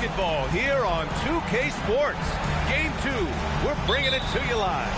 basketball here on 2K Sports. Game 2, we're bringing it to you live.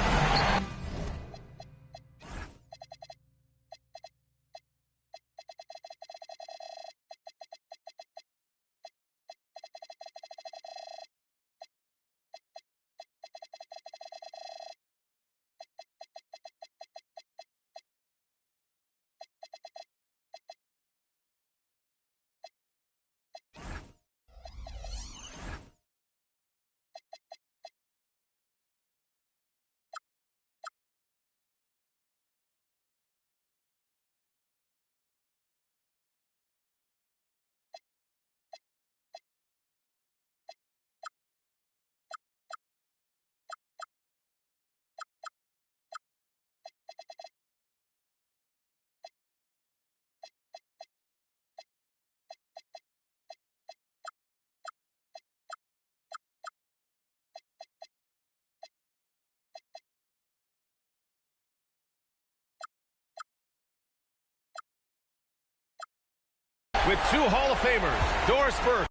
With 2 Hall of Famers, Doris Burke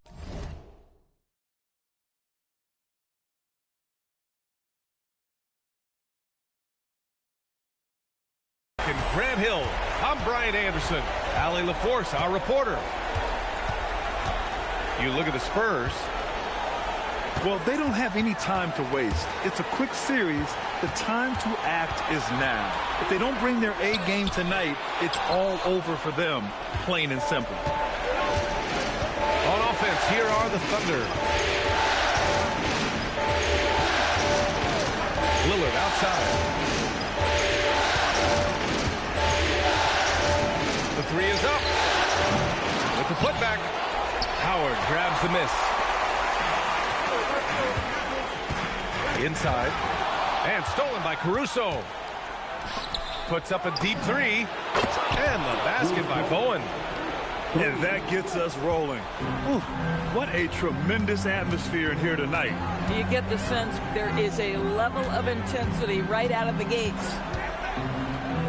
and Grant Hill. I'm Brian Anderson. Allie LaForce, our reporter. You look at the Spurs. Well, they don't have any time to waste. It's a quick series. The time to act is now. If they don't bring their A game tonight, it's all over for them, plain and simple. On offense, here are the Thunder. Lillard outside. The 3 is up. With the putback, Howard grabs the miss. Inside. And stolen by Caruso. Puts up a deep 3. And the basket by Bowen. And that gets us rolling. Ooh, what a tremendous atmosphere in here tonight. You get the sense there is a level of intensity right out of the gates.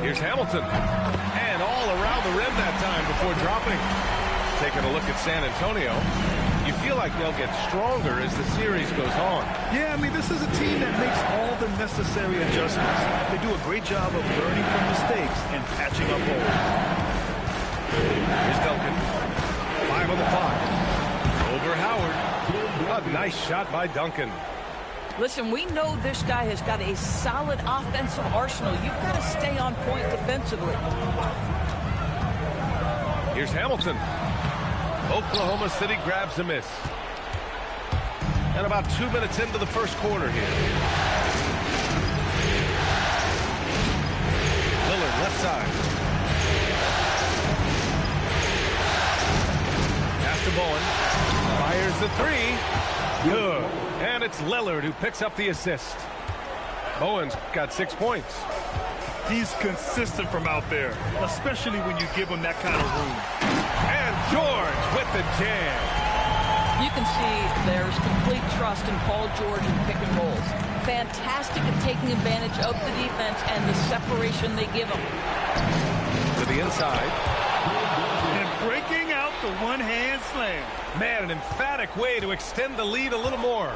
Here's Hamilton. And all around the rim that time before dropping. Taking a look at San Antonio. You feel like they'll get stronger as the series goes on. Yeah, I mean, this is a team that makes all the necessary adjustments. They do a great job of learning from mistakes and patching up holes. Here's Duncan. 5 on the clock. Over Howard. A nice shot by Duncan. Listen, we know this guy has got a solid offensive arsenal. You've got to stay on point defensively. Here's Hamilton. Oklahoma City grabs a miss. And about 2 minutes into the first quarter here. Lillard left side. Pass to Bowen. Fires the 3. Good. And it's Lillard who picks up the assist. Bowen's got 6 points. He's consistent from out there, especially when you give him that kind of room. And George with the jam. You can see there's complete trust in Paul George in pick and rolls. Fantastic at taking advantage of the defense and the separation they give him. To the inside. And breaking out the one-hand slam. Man, an emphatic way to extend the lead a little more.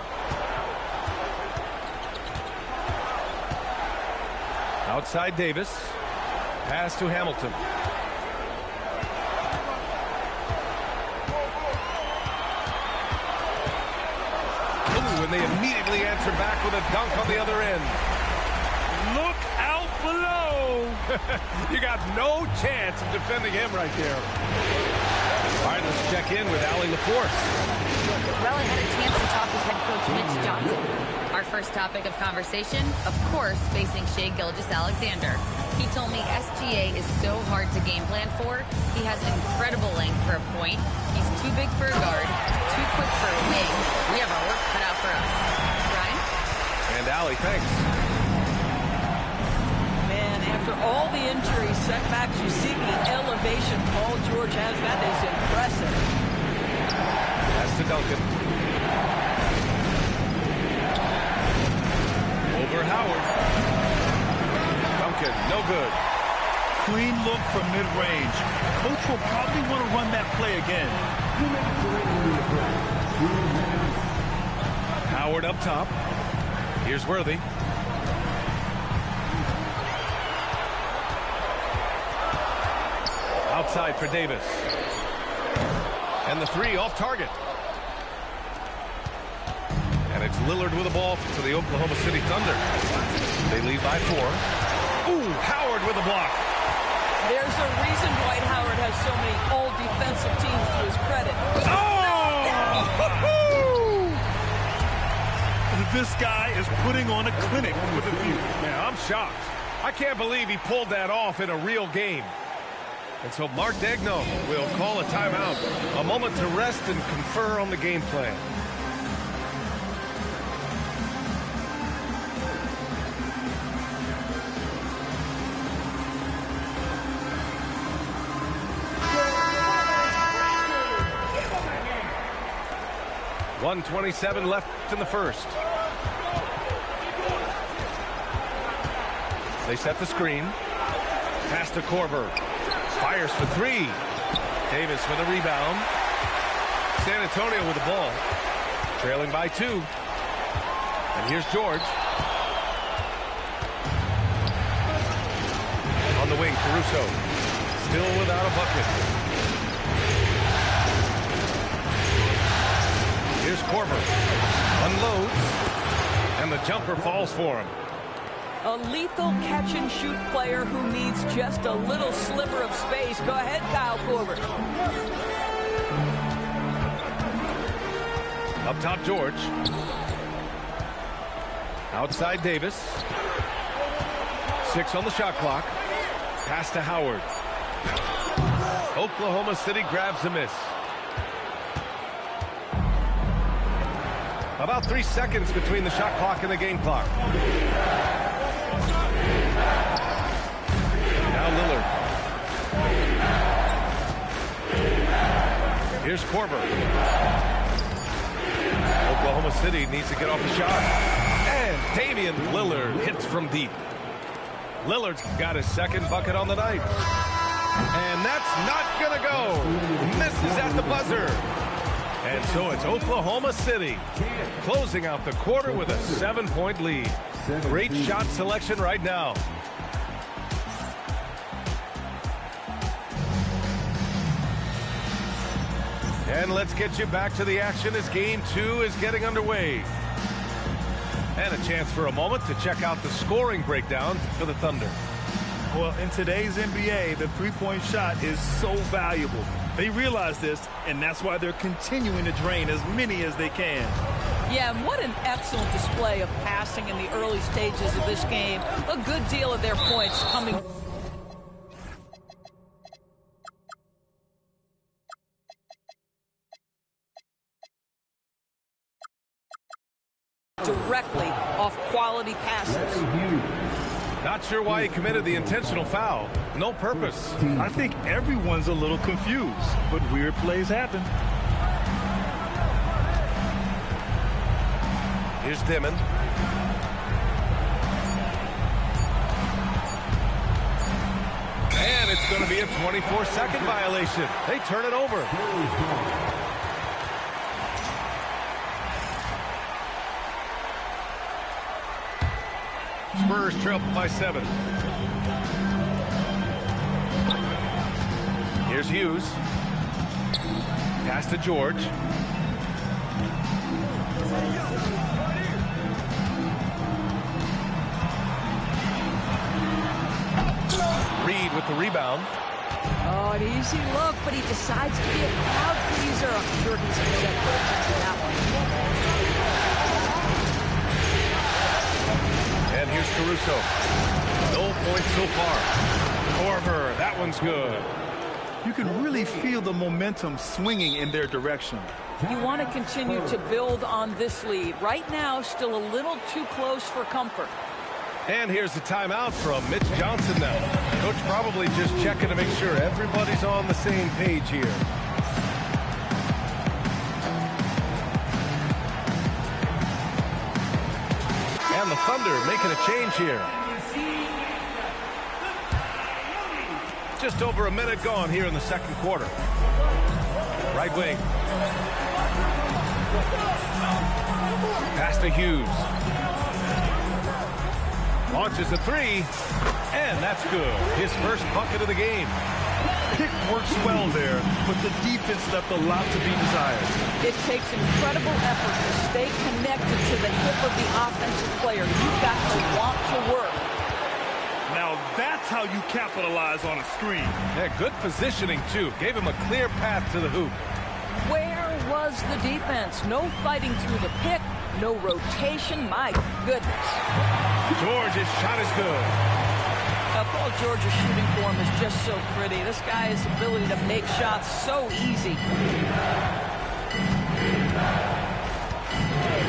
Outside Davis. Pass to Hamilton. Ooh, and they immediately answer back with a dunk on the other end. Look out below. You got no chance of defending him right there. All right, let's check in with Allie LaForce. Well, I had a chance to talk with head coach Mitch Johnson. Our first topic of conversation, of course, facing Shai Gilgeous-Alexander. He told me SGA is so hard to game plan for. He has incredible length for a point. He's too big for a guard, too quick for a wing. We have our work cut out for us. Ryan? And Allie, thanks. Man, after all the injury setbacks, you see the elevation Paul George has. That is impressive. Pass to Duncan. Over Howard. Duncan, no good. Clean look from mid-range. Coach will probably want to run that play again. Howard up top. Here's Worthy. Outside for Davis. And the three off target. And it's Lillard with the ball for the Oklahoma City Thunder. They lead by 4. Ooh, Howard with a block. There's a reason Dwight Howard has so many all-defensive teams to his credit. This guy is putting on a clinic for the view. Man, I'm shocked. I can't believe he pulled that off in a real game. And so Mark Daigneault will call a timeout. A moment to rest and confer on the game plan. .127 left in the first. They set the screen. Pass to Korver. Fires for 3. Davis with a rebound. San Antonio with the ball. Trailing by 2. And here's George. On the wing, Caruso. Still without a bucket. Here's Korver. Unloads. And the jumper falls for him. A lethal catch-and-shoot player who needs just a little sliver of space. Go ahead, Kyle Korver. Up top, George. Outside, Davis. 6 on the shot clock. Pass to Howard. Oklahoma City grabs a miss. About 3 seconds between the shot clock and the game clock. Now Lillard. Here's Korver. Oklahoma City needs to get off the shot. And Damian Lillard hits from deep. Lillard's got his second bucket on the night. And that's not going to go. Misses at the buzzer. And so it's Oklahoma City closing out the quarter with a 7-point lead. Great shot selection right now. And let's get you back to the action as game 2 is getting underway. And a chance for a moment to check out the scoring breakdown for the Thunder. Well, in today's NBA, the three-point shot is so valuable. They realize this, and that's why they're continuing to drain as many as they can. Yeah, and what an excellent display of passing in the early stages of this game. A good deal of their points coming directly off quality passes. Not sure why he committed the intentional foul. No purpose. I think everyone's a little confused, but weird plays happen. Here's Dimon. And it's going to be a 24-second violation. They turn it over. Spurs trail by 7. Here's Hughes. Pass to George. Reed with the rebound. Oh, an easy look, but he decides to be a crowd pleaser. I'm sure he's upset for attempting that one. And here's Caruso. No points so far. Korver, that one's good. You can really feel the momentum swinging in their direction. You want to continue to build on this lead. Right now, still a little too close for comfort. And here's the timeout from Mitch Johnson now. Coach probably just checking to make sure everybody's on the same page here. And the Thunder making a change here. Just over a minute gone here in the second quarter. Right wing. Pass to Hughes. Launches a three, and that's good. His first bucket of the game. Pick works well there, but the defense left a lot to be desired. It takes incredible effort to stay connected to the hip of the offensive player. You've got to want to work. Now that's how you capitalize on a screen. Yeah, good positioning, too. Gave him a clear path to the hoop. Where was the defense? No fighting through the pick, no rotation. My goodness. George's shot is good. Paul George's shooting form is just so pretty. This guy's ability to make shots so easy.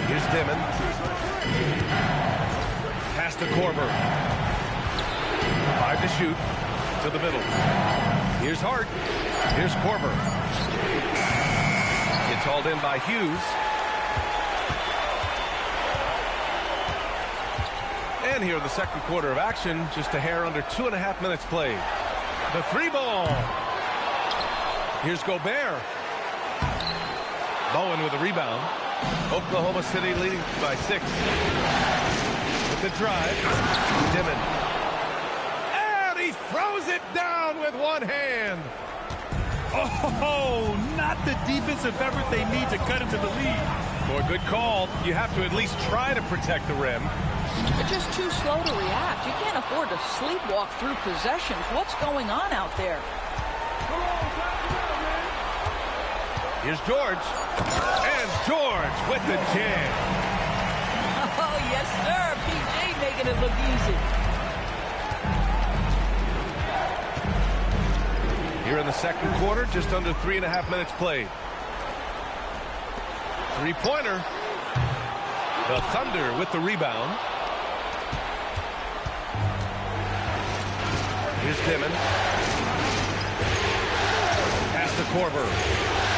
Here's Dimon. Pass to Korver. 5 to shoot. To the middle. Here's Hart. Here's Korver. It's hauled in by Hughes. And here in the second quarter of action, just a hair under 2.5 minutes played. The three ball. Here's Gobert. Bowen with a rebound. Oklahoma City leading by 6. With the drive. Dimon. And he throws it down with one hand. Oh, not the defensive effort they need to cut into the lead. Boy, good call. You have to at least try to protect the rim. They're just too slow to react. You can't afford to sleepwalk through possessions. What's going on out there? Here's George. And George with the jam. Oh, yes, sir. PJ making it look easy. Here in the second quarter, just under 3.5 minutes played. Three-pointer. The Thunder with the rebound. Here's Dimon. Pass to Korver.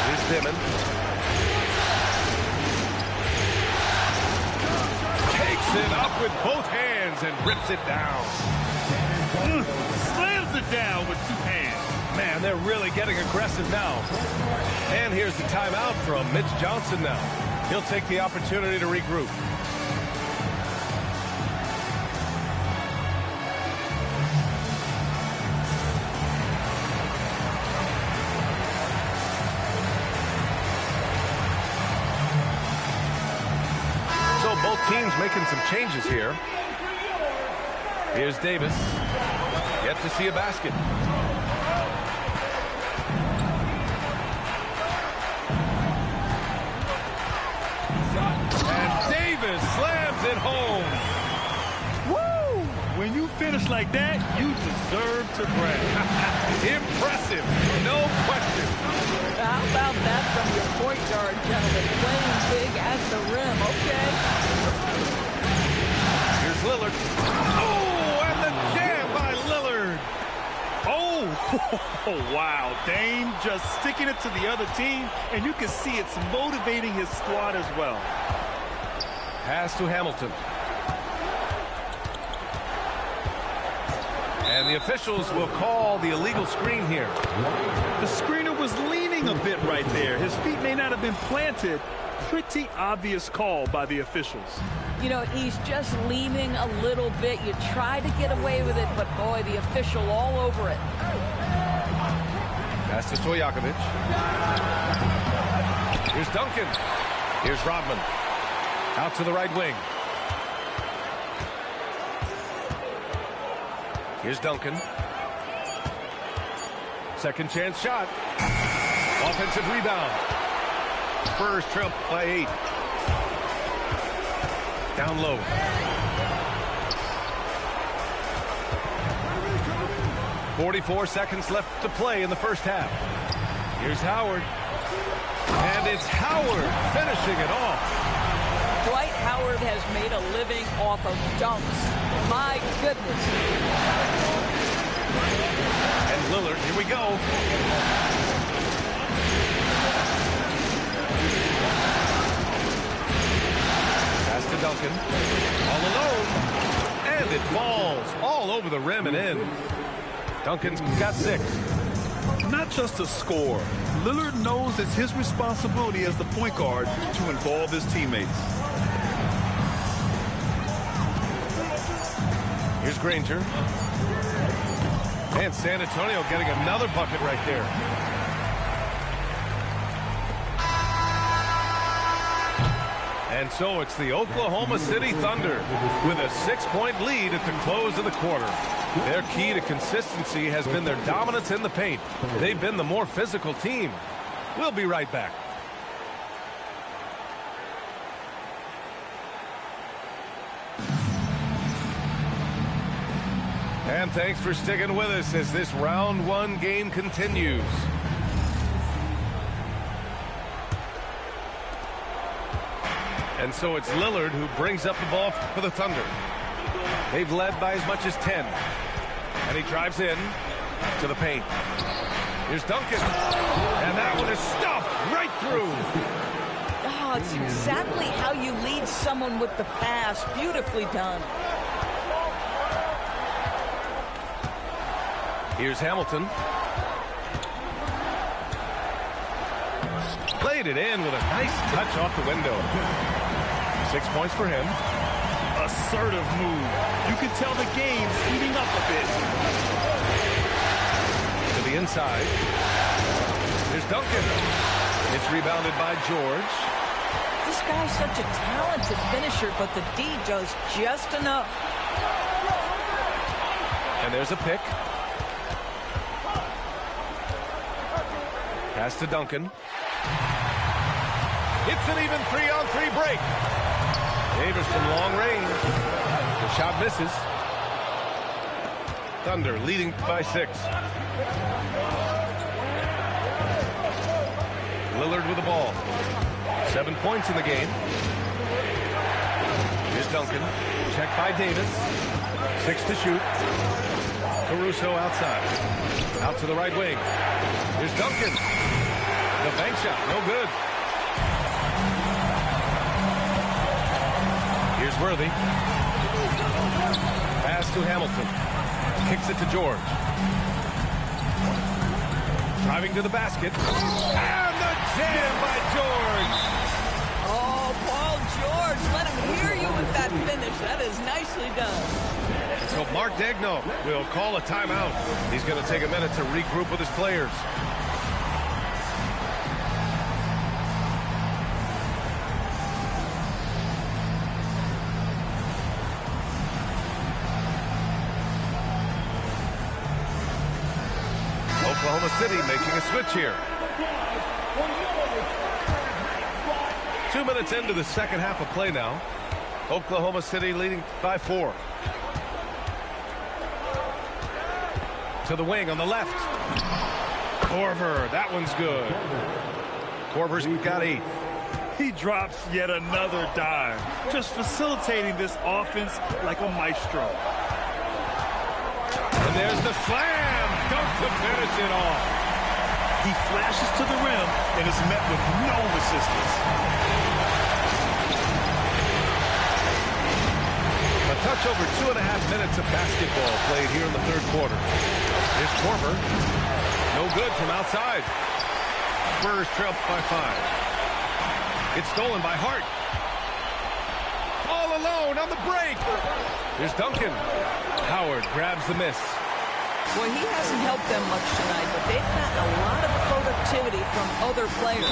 Here's Dimon. Takes it up with both hands and rips it down. Slams it down with 2 hands. Man, they're really getting aggressive now. And here's the timeout from Mitch Johnson now. He'll take the opportunity to regroup. So both teams making some changes here. Here's Davis. Yet to see a basket. Slams it home. Woo! When you finish like that, you deserve to brag. Impressive, no question. How about that from your point guard, gentlemen? Playing big at the rim, okay? Here's Lillard. Oh, and the jam by Lillard. Oh, wow. Dame just sticking it to the other team, and you can see it's motivating his squad as well. Pass to Hamilton. And the officials will call the illegal screen here. The screener was leaning a bit right there. His feet may not have been planted. Pretty obvious call by the officials. You know, he's just leaning a little bit. You try to get away with it, but boy, the official all over it. Pass to Stojakovic. Here's Duncan. Here's Rodman. Out to the right wing. Here's Duncan. Second chance shot. Offensive rebound. Spurs trail by 8. Down low. .44 seconds left to play in the first half. Here's Howard. And it's Howard finishing it off. Dwight Howard has made a living off of dunks. My goodness. And Lillard, here we go. Pass to Duncan. All alone. And it falls all over the rim and in. Duncan's got 6. Not just to score. Lillard knows it's his responsibility as the point guard to involve his teammates. Here's Granger. And San Antonio getting another bucket right there. And so it's the Oklahoma City Thunder with a 6-point lead at the close of the quarter. Their key to consistency has been their dominance in the paint. They've been the more physical team. We'll be right back. And thanks for sticking with us as this round one game continues. And so it's Lillard who brings up the ball for the Thunder. They've led by as much as 10. And he drives in to the paint. Here's Duncan. And that one is stuffed right through. Oh, it's exactly how you lead someone with the pass. Beautifully done. Here's Hamilton. Played it in with a nice touch off the window. 6 points for him. Assertive move. You can tell the game's heating up a bit. To the inside. There's Duncan. It's rebounded by George. This guy's such a talented finisher, but the D does just enough. And there's a pick. Pass to Duncan. It's an even 3-on-3 break. Davis from long range. The shot misses. Thunder leading by 6. Lillard with the ball. 7 points in the game. Here's Duncan. Checked by Davis. 6 to shoot. Caruso outside. Out to the right wing. Here's Duncan. The bank shot, no good. Here's Worthy. Pass to Hamilton. Kicks it to George. Driving to the basket. And the jam by George. Oh, Paul George, let him hear you with that finish. That is nicely done. So Mark Daigneault will call a timeout. He's going to take a minute to regroup with his players. Oklahoma City making a switch here. 2 minutes into the second half of play now. Oklahoma City leading by 4. To the wing on the left. Korver, that one's good. Korver's got 8. He drops yet another dime, just facilitating this offense like a maestro. And there's the slam. Dunk to finish it off. He flashes to the rim and is met with no resistance. A touch over 2.5 minutes of basketball played here in the third quarter. Here's Korver. No good from outside. Spurs trail by 5. It's stolen by Hart. All alone on the break. Here's Duncan. Howard grabs the miss. Well, he hasn't helped them much tonight, but they've gotten a lot of productivity from other players.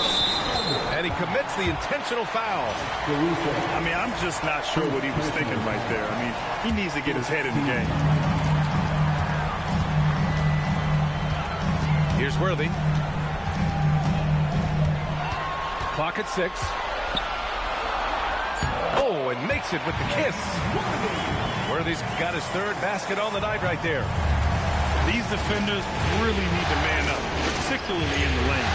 And he commits the intentional foul. I mean, I'm just not sure what he was thinking right there. I mean, he needs to get his head in the game. Here's Worthy. Clock at 6. Oh, and makes it with the kiss. Worthy's got his third basket on the night right there. These defenders really need to man up, particularly in the lane.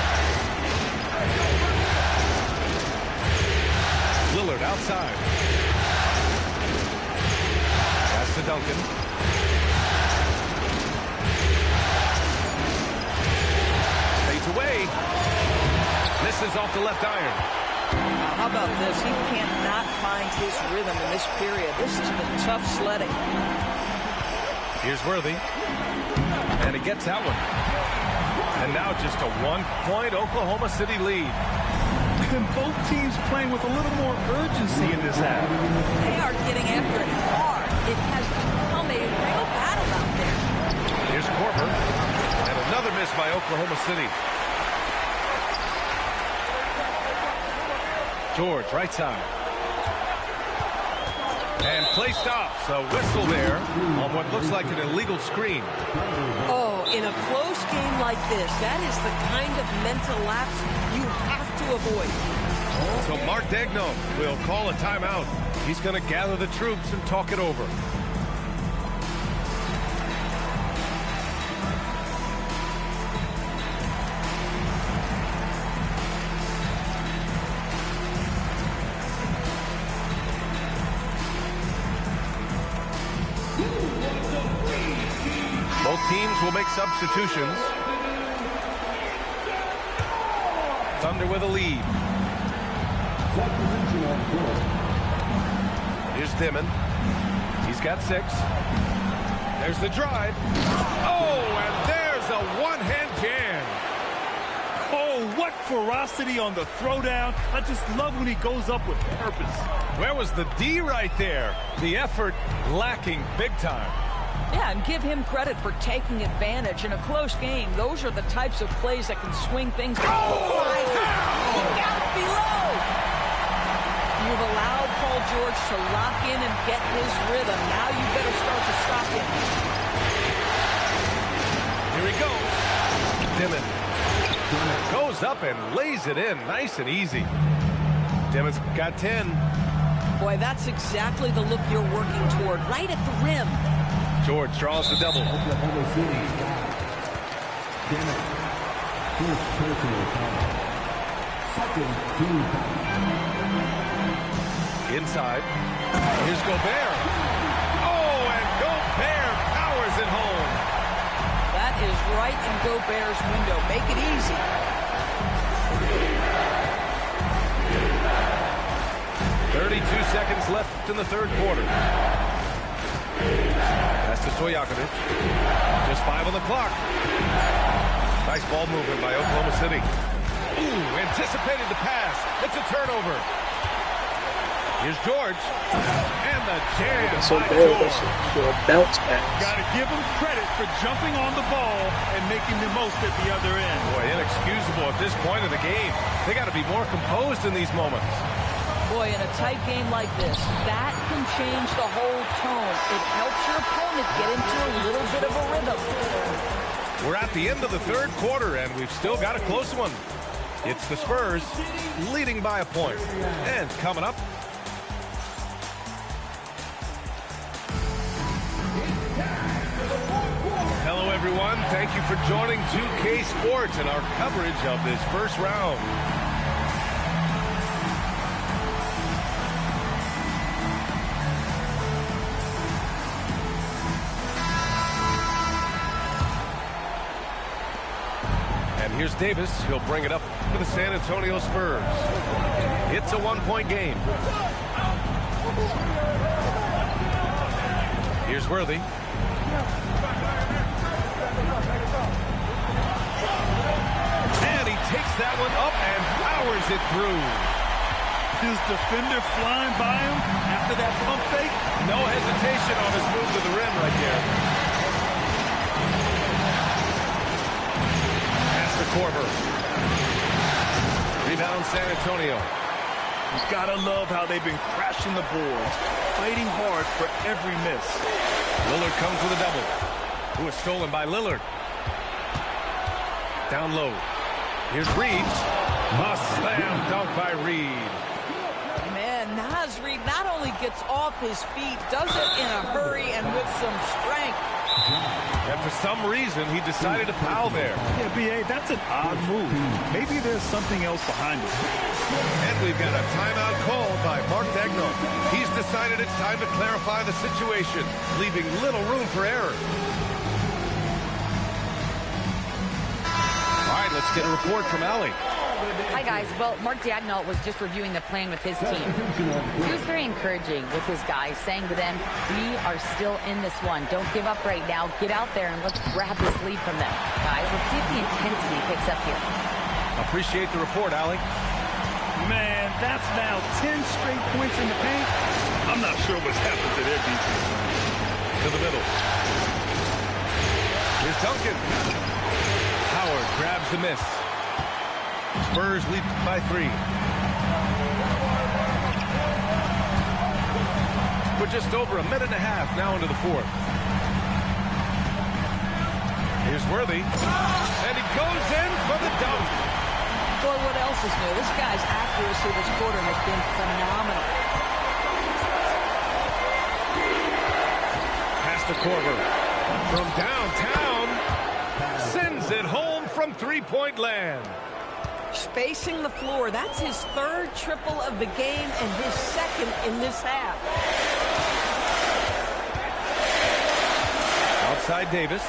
Lillard outside. Pass to Duncan. Fades away. Misses off the left iron. How about this? He cannot find his rhythm in this period. This has been tough sledding. Here's Worthy. And he gets that one. And now just a 1-point Oklahoma City lead. And both teams playing with a little more urgency in this half. They are getting after it hard. It has become a real battle out there. Here's Korver. And another miss by Oklahoma City. George, right side. And play stops. A whistle there on what looks like an illegal screen. Oh, in a close game like this, that is the kind of mental lapse you have to avoid. So Mark Daigneault will call a timeout. He's going to gather the troops and talk it over. Both teams will make substitutions. Thunder with a lead. Here's Dimon. He's got 6. There's the drive. Oh, and there's a one-hand jam. Oh, what ferocity on the throwdown. I just love when he goes up with purpose. Where was the D right there? The effort lacking big time. Yeah, and give him credit for taking advantage. In a close game, those are the types of plays that can swing things. Oh, my God. He got below. You've allowed Paul George to lock in and get his rhythm. Now you better start to stop him. Here he goes. Dimon goes up and lays it in nice and easy. Dimon's got 10. Boy, that's exactly the look you're working toward, right at the rim. George draws the double. Oklahoma City. Dimon. First personal foul. Second team foul. Inside. Here's Gobert. Oh, and Gobert powers it home. That is right in Gobert's window. Make it easy. .32 seconds left in the third quarter. Pass to Stojakovic. Just 5 on the clock. Nice ball movement by Oklahoma City. Ooh, anticipated the pass. It's a turnover. Here's George. And the jam by George. Bounce back. Got to give him credit for jumping on the ball and making the most at the other end. Boy, inexcusable at this point of the game. They got to be more composed in these moments. Boy, in a tight game like this, that can change the whole tone. It helps your opponent get into a little bit of a rhythm. We're at the end of the third quarter, and we've still got a close one. It's the Spurs leading by a point. And coming up, hello, everyone. Thank you for joining 2K Sports and our coverage of this first round. And here's Davis. He'll bring it up to the San Antonio Spurs. It's a 1-point game. Here's Worthy. And he takes that one up and powers it through. His defender flying by him after that pump fake. No hesitation on his move to the rim right there. Pass to Korver. Rebound San Antonio. You gotta love how they've been crashing the boards, fighting hard for every miss. Lillard comes with a double. Who is stolen by Lillard. Down low. Here's Reed. A slam dunk by Reed. Man, Naz Reid not only gets off his feet, does it in a hurry and with some strength. And for some reason, he decided to foul there. Yeah, B.A., that's an odd move. Maybe there's something else behind it. And we've got a timeout called by Mark Daigneault. He's decided it's time to clarify the situation, leaving little room for error. All right, let's get a report from Allie. Hi, guys. Well, Mark Daigneault was just reviewing the plan with his team. He was very encouraging with his guys, saying to them, we are still in this one. Don't give up right now. Get out there and let's grab this lead from them. Guys, let's see if the intensity picks up here. Appreciate the report, Allie. Man, that's now 10 straight points in the paint. I'm not sure what's happened to their defense. To the middle. Here's Duncan. Howard grabs the miss. Spurs lead by 3. We're just over a minute and a half now into the 4th. Here's Worthy. And he goes in for the dunk. Boy, what else is new? This guy's accuracy this quarter has been phenomenal. Pass to Korver. From downtown. Sends it home from three-point land. Spacing the floor. That's his 3rd triple of the game and his 2nd in this half. Outside Davis.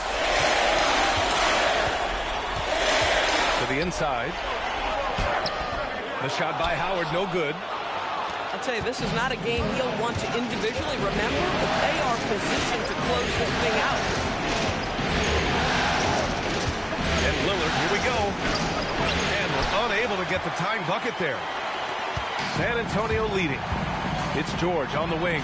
To the inside. The shot by Howard, no good. I'll tell you, this is not a game he'll want to individually remember, but they are positioned to close this thing out. And Lillard, here we go. And they're unable to get the tying bucket there. San Antonio leading. It's George on the wing.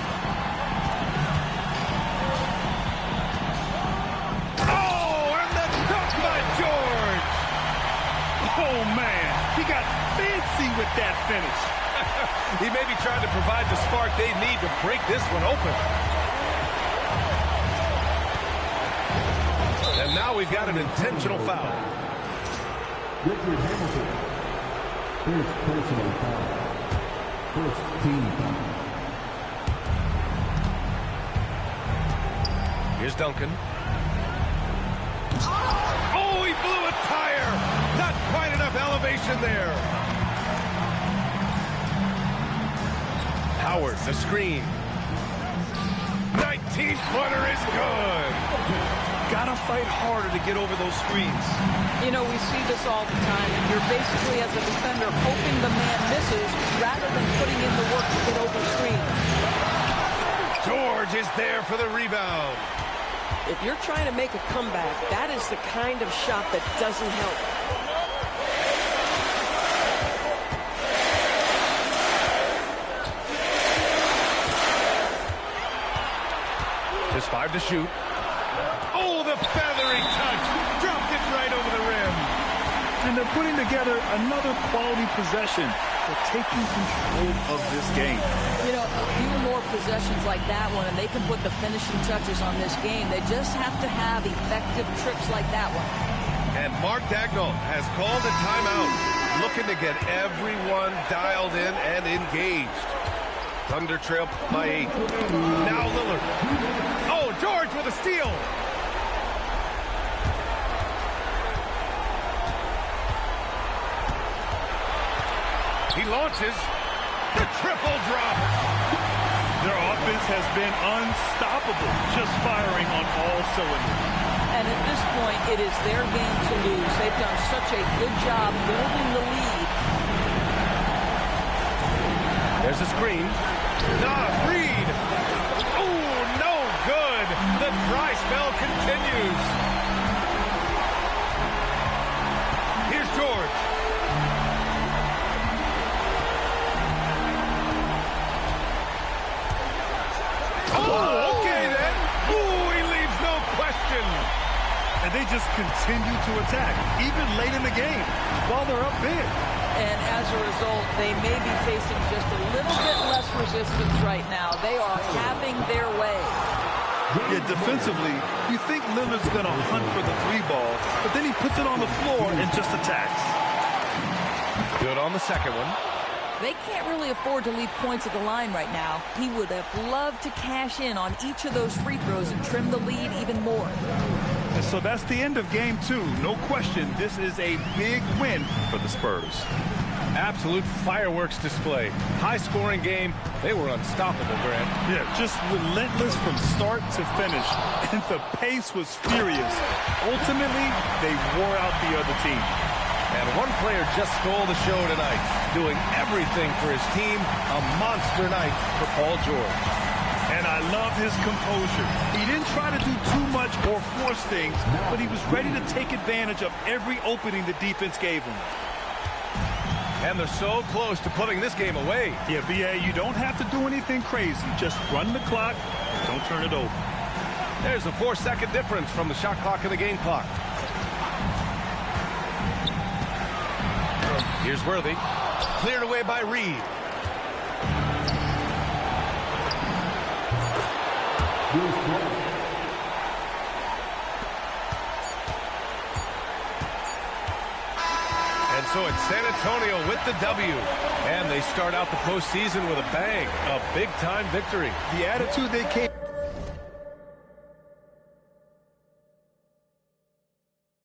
Oh, and the dunk by George! Oh, man, he got fancy with that finish. He may be trying to provide the spark they need to break this one open. And now we've got an intentional foul. Richard Hamilton. First personal foul. First team foul. Here's Duncan. Oh, he blew a tire. Not quite enough elevation there. Howard, the screen. 19-footer is good. Gotta fight harder to get over those screens. You know, we see this all the time. You're basically, as a defender, hoping the man misses rather than putting in the work to get over screens. George is there for the rebound. If you're trying to make a comeback, that is the kind of shot that doesn't help. Just 5 to shoot. Oh, the feathery touch. Dropped it right over the rim. And they're putting together another quality possession. They're taking control of this game. You know, a few more possessions like that one, and they can put the finishing touches on this game. They just have to have effective trips like that one. And Mark Daigneault has called a timeout, looking to get everyone dialed in and engaged. Thunder trail by 8. Now Lillard. Oh, George with a steal. He launches. The triple drop. Their offense has been unstoppable, just firing on all cylinders. And at this point, it is their game to lose. They've done such a good job building the lead. There's a screen. Reed. Oh, no good. The dry spell continues. Here's George. Oh, okay then. Ooh, he leaves no question. And they just continue to attack, even late in the game, while they're up big. And as a result, they may be facing just a little bit less resistance right now. They are having their way. Yeah, defensively, you think Lillard's going to hunt for the 3-ball, but then he puts it on the floor and just attacks. Good on the second one. They can't really afford to leave points at the line right now. He would have loved to cash in on each of those free throws and trim the lead even more. And so that's the end of game 2. No question, this is a big win for the Spurs. Absolute fireworks display. High-scoring game. They were unstoppable, Grant. Yeah, just relentless from start to finish. And the pace was furious. Ultimately, they wore out the other team. And one player just stole the show tonight, doing everything for his team. A monster night for Paul George. And I love his composure. He didn't try to do too much or force things, but he was ready to take advantage of every opening the defense gave him. And they're so close to putting this game away. Yeah, B.A., you don't have to do anything crazy. Just run the clock and don't turn it over. There's a 4-second difference from the shot clock and the game clock. Here's Worthy. Cleared away by Reed. And so it's San Antonio with the W. And they start out the postseason with a bang. A big-time victory. The attitude they came...